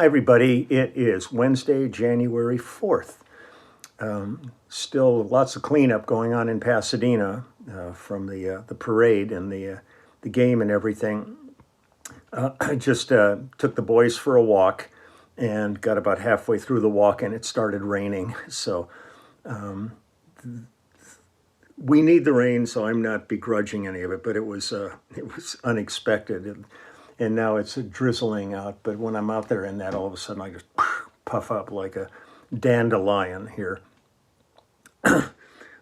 Hi, everybody. It is Wednesday, January 4th. Still lots of cleanup going on in Pasadena from the parade and the game and everything. I just took the boys for a walk and got about halfway through the walk and it started raining. So we need the rain, so I'm not begrudging any of it, but it was unexpected. And now it's drizzling out, but when I'm out there in that, all of a sudden I just puff up like a dandelion here.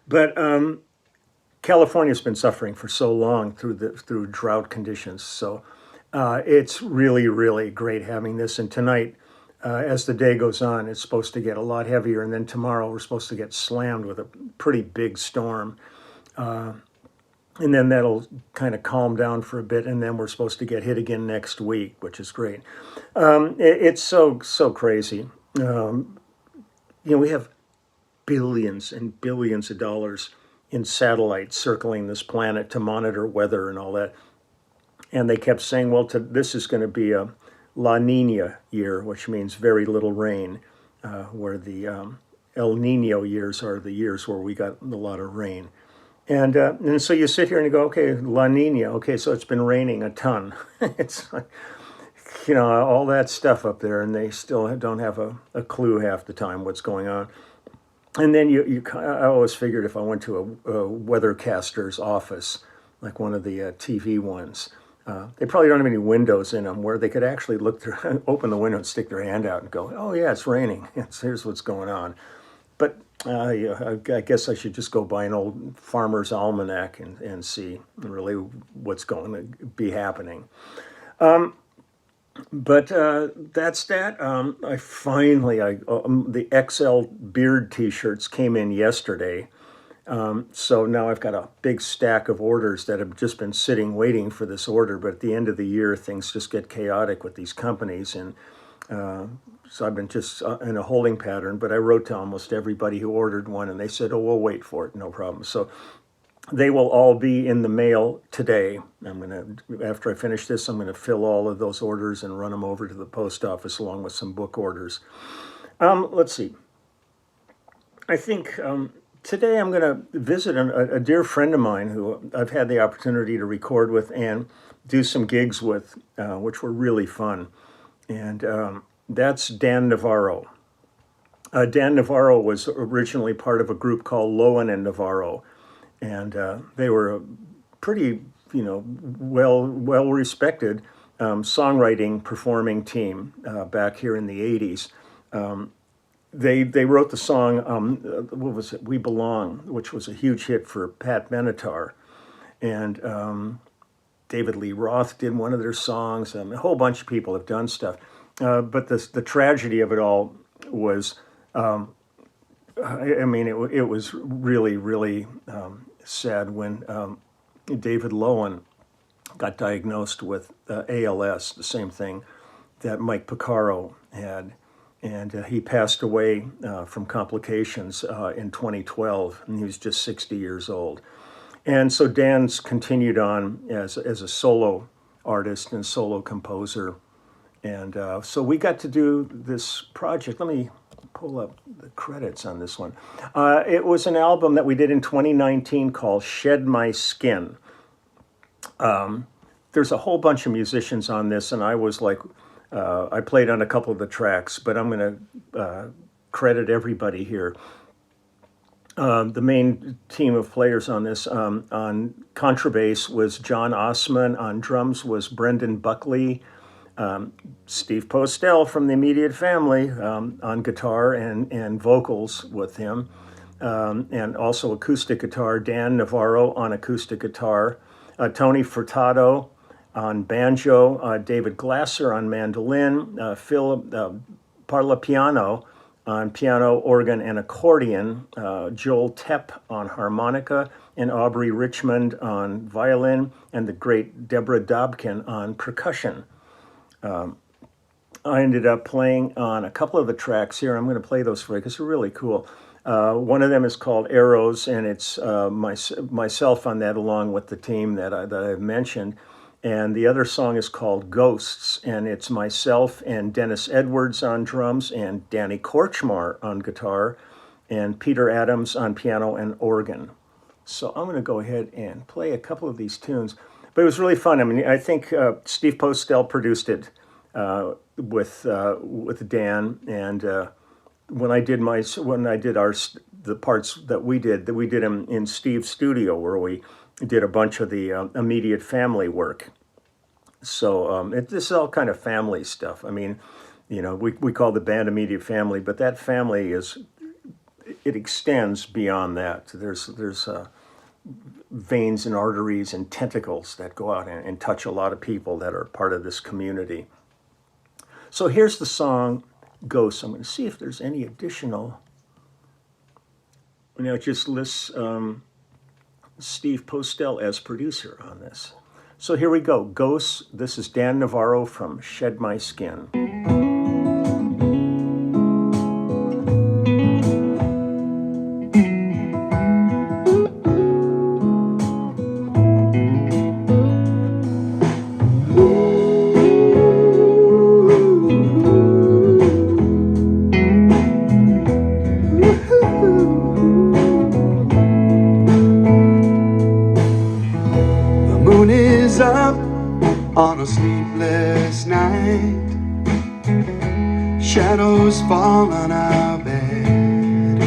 But California's been suffering for so long through drought conditions, so it's really, really great having this. And tonight, as the day goes on, it's supposed to get a lot heavier, and then tomorrow we're supposed to get slammed with a pretty big storm. And then that'll kind of calm down for a bit, and then we're supposed to get hit again next week, which is great. It's so crazy. We have billions and billions of dollars in satellites circling this planet to monitor weather and all that. And they kept saying, well, this is going to be a La Nina year, which means very little rain, where the El Nino years are the years where we got a lot of rain. And so you sit here and you go, okay, La Nina, okay, so it's been raining a ton. It's like, all that stuff up there, and they still don't have a clue half the time what's going on. And then I always figured if I went to a weathercaster's office, like one of the TV ones, they probably don't have any windows in them where they could actually look through, open the window and stick their hand out and go, oh yeah, it's raining. Here's what's going on. But I guess I should just go buy an old farmer's almanac and see really what's going to be happening. But that's that. The XL beard t-shirts came in yesterday. So now I've got a big stack of orders that have just been sitting waiting for this order. But at the end of the year, things just get chaotic with these companies. And so I've been just in a holding pattern, but I wrote to almost everybody who ordered one and they said, oh, we'll wait for it, no problem. So they will all be in the mail today. After I finish this, I'm going to fill all of those orders and run them over to the post office along with some book orders. Let's see. I think today I'm going to visit a dear friend of mine who I've had the opportunity to record with and do some gigs with, which were really fun. And that's Dan Navarro. Dan Navarro was originally part of a group called Lowen and Navarro. And they were a pretty, well-respected songwriting, performing team back here in the 80s. They wrote the song, what was it, We Belong, which was a huge hit for Pat Benatar. And David Lee Roth did one of their songs. A whole bunch of people have done stuff. But the tragedy of it all was, it was really, really sad when David Lowen got diagnosed with ALS, the same thing that Mike Porcaro had. And he passed away from complications in 2012, and he was just 60 years old. And so Dan's continued on as a solo artist and solo composer. And so we got to do this project. Let me pull up the credits on this one. It was an album that we did in 2019 called Shed My Skin. There's a whole bunch of musicians on this, and I was like, I played on a couple of the tracks, but I'm going to credit everybody here. The main team of players on this, on contrabass was John Osman, on drums was Brendan Buckley, Steve Postel from the immediate family on guitar and vocals with him, and also acoustic guitar, Dan Navarro on acoustic guitar, Tony Furtado on banjo, David Glasser on mandolin, Phil Parlapiano on piano, organ, and accordion, Joel Tepp on harmonica, and Aubrey Richmond on violin, and the great Deborah Dobkin on percussion. I ended up playing on a couple of the tracks here. I'm going to play those for you because they're really cool. One of them is called Arrows, and it's myself on that along with the team that I've mentioned. And the other song is called Ghosts, and it's myself and Dennis Edwards on drums and Danny Korchmar on guitar and Peter Adams on piano and organ. So I'm going to go ahead and play a couple of these tunes. But it was really fun. I mean, I think Steve Postel produced it with Dan, and when I did the parts that we did them in Steve's studio, where we did a bunch of the immediate family work. So this is all kind of family stuff. I mean, you know, we call the band immediate family, but that family it extends beyond that. There's veins and arteries and tentacles that go out and touch a lot of people that are part of this community. So here's the song Ghosts. I'm going to see if there's any additional. You know, it just lists Steve Postel as producer on this. So here we go. Ghosts. This is Dan Navarro from Shed My Skin. On a sleepless night, shadows fall on our bed.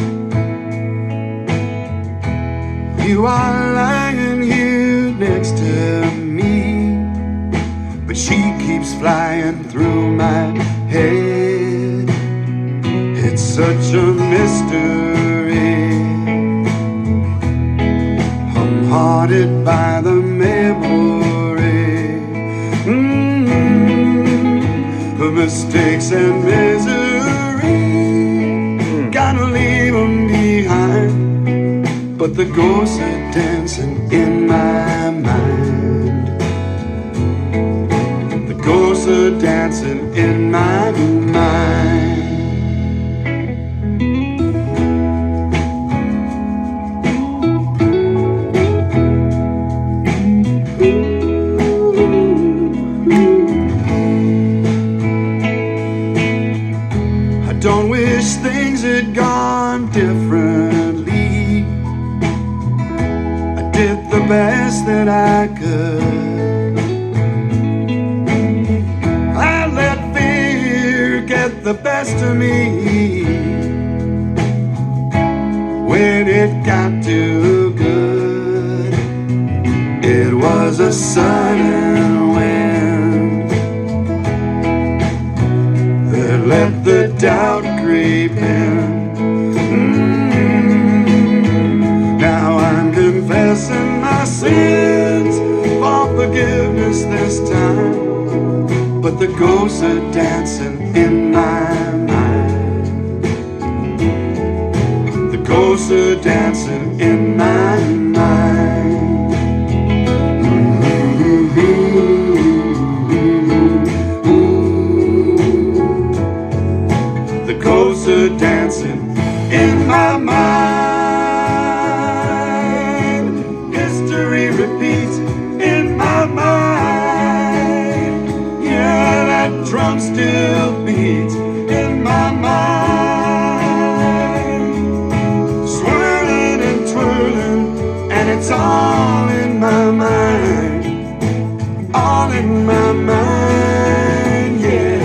You are lying here next to me, but she keeps flying through my head. It's such a mystery. I'm haunted by the memory of mistakes and misery. Gotta leave them behind, but the ghosts are dancing in my mind. The ghosts are dancing in my mind. Don't wish things had gone differently. I did the best that I could. I let fear get the best of me. When it got too good, it was a sudden wind that let the doubt creep in. Now I'm confessing my sins for forgiveness this time, but the ghosts are dancing in my mind. The ghosts are dancing in my mind. The ghosts are dancing in my mind. History repeats in my mind. Yeah, that drum still beats in my mind. Swirling and twirling, and it's all in my mind. All in my mind, yeah.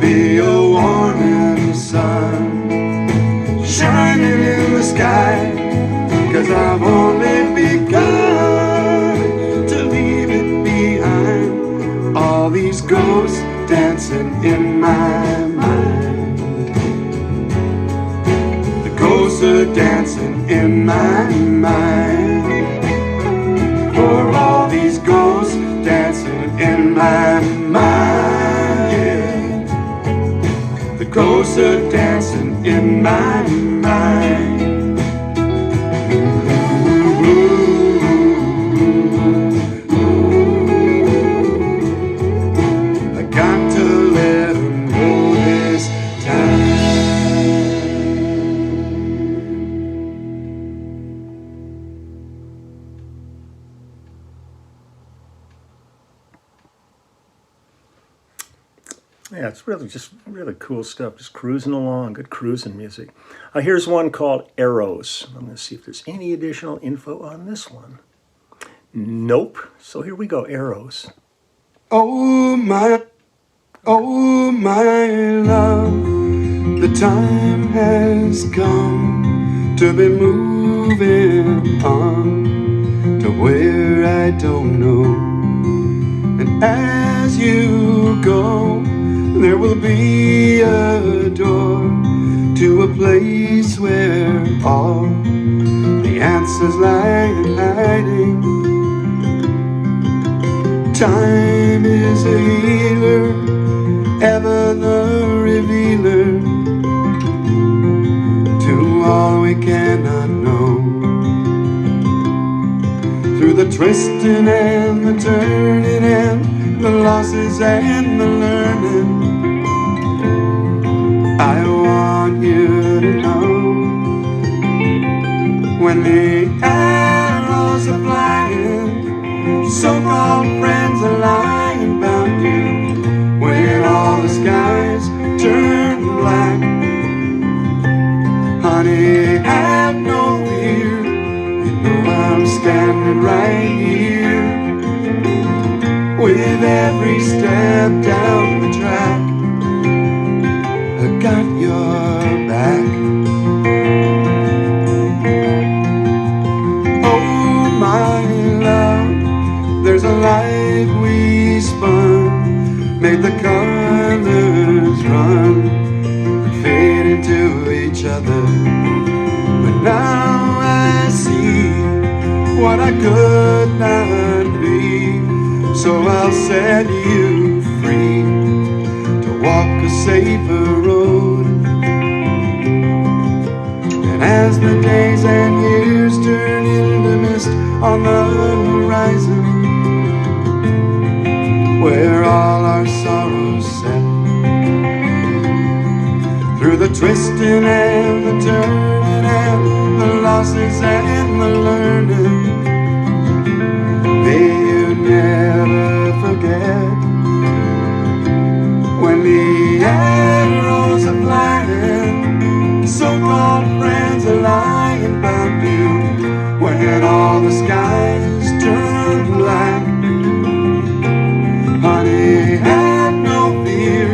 Be a warning sun shining in the sky, 'cause I've only begun to leave it behind. All these ghosts dancing in my mind. The ghosts are dancing in my mind. For all these ghosts dancing in my mind, yeah. The ghosts are dancing in my mind. I got to let them go this time. Yeah, it's really just really cool stuff. Just cruising along, good cruising music. Here's one called Arrows. I'm going to see if there's any additional info on this one. Nope. So here we go, Arrows. Oh my love, the time has come to be moving on to where I don't know. And as you go, there will be a door to a place where all the answers lie in hiding. Time is a healer, ever the revealer to all we cannot know. Through the twisting and the turning and the losses and the learning, I want you to know, when the arrows are flying, so-called friends are lying about you, when all the skies turn black, honey, have no fear, you know I'm standing right here, with every step down the track, I got your back. Oh my love, there's a light we spun, made the colors run, fade into each other. But now I see what I could not be, so I'll set you free to walk a safer road. And as the days and years turn into mist on the horizon, where all our sorrows set, through the twisting and the turning and the losses and the learning, may you never forget, when the arrows are flying, so-called friends are lying about you, when all the skies turn black, honey, have no fear,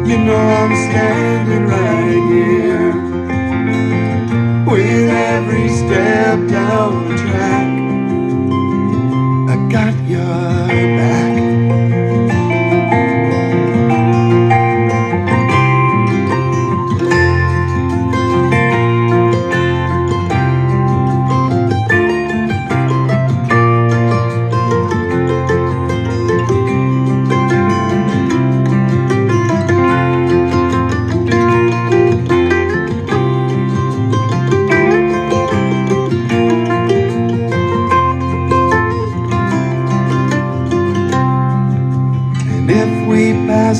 you know I'm standing right here, with every step down the track, I got your back.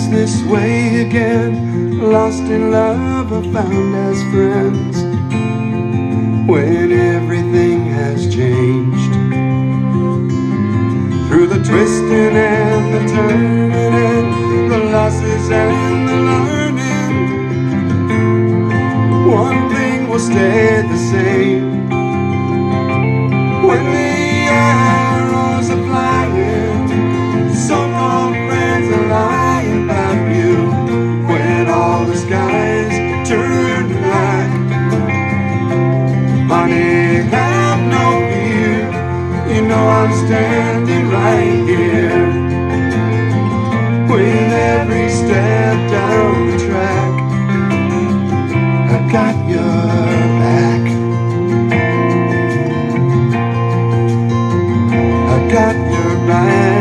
This way again, lost in love or found as friends, when everything has changed, through the twisting and the turning and the losses and the learning, one thing will stay the same, when the arrows are flying, so-called friends are lying about you, when all the skies turn black, honey, have no fear, you know I'm standing right here, with every step down the track, I got your back, I got your back.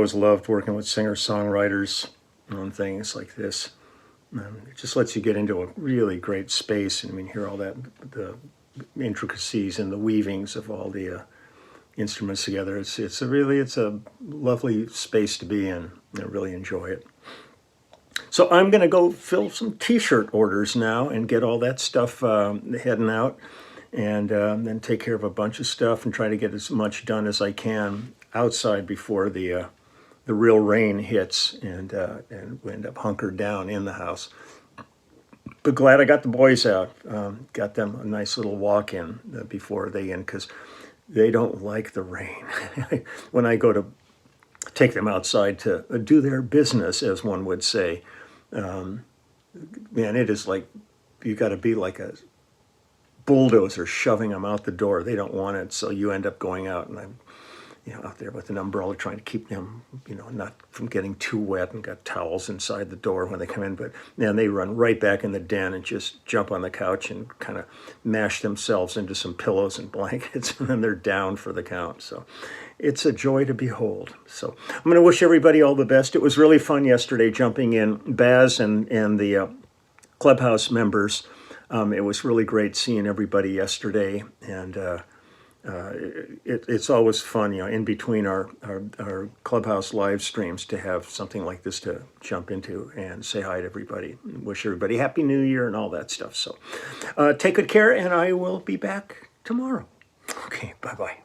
always loved working with singer-songwriters on things like this. It just lets you get into a really great space and hear all that, the intricacies and the weavings of all the instruments together. It's a lovely space to be in. I really enjoy it. So I'm going to go fill some t-shirt orders now and get all that stuff heading out, and then take care of a bunch of stuff and try to get as much done as I can outside before the real rain hits, and we end up hunkered down in the house. But glad I got the boys out, got them a nice little walk in before they in, because they don't like the rain. When I go to take them outside to do their business, as one would say, man, it is like you got to be like a bulldozer shoving them out the door. They don't want it, so you end up going out, and I'm out there with an umbrella trying to keep them, not from getting too wet, and got towels inside the door when they come in. But then they run right back in the den and just jump on the couch and kind of mash themselves into some pillows and blankets, and then they're down for the count. So it's a joy to behold. So I'm going to wish everybody all the best. It was really fun yesterday jumping in. Baz and the clubhouse members, it was really great seeing everybody yesterday, and it's always fun, in between our clubhouse live streams, to have something like this to jump into and say hi to everybody. Wish everybody Happy New Year and all that stuff. So take good care, and I will be back tomorrow. Okay, bye-bye.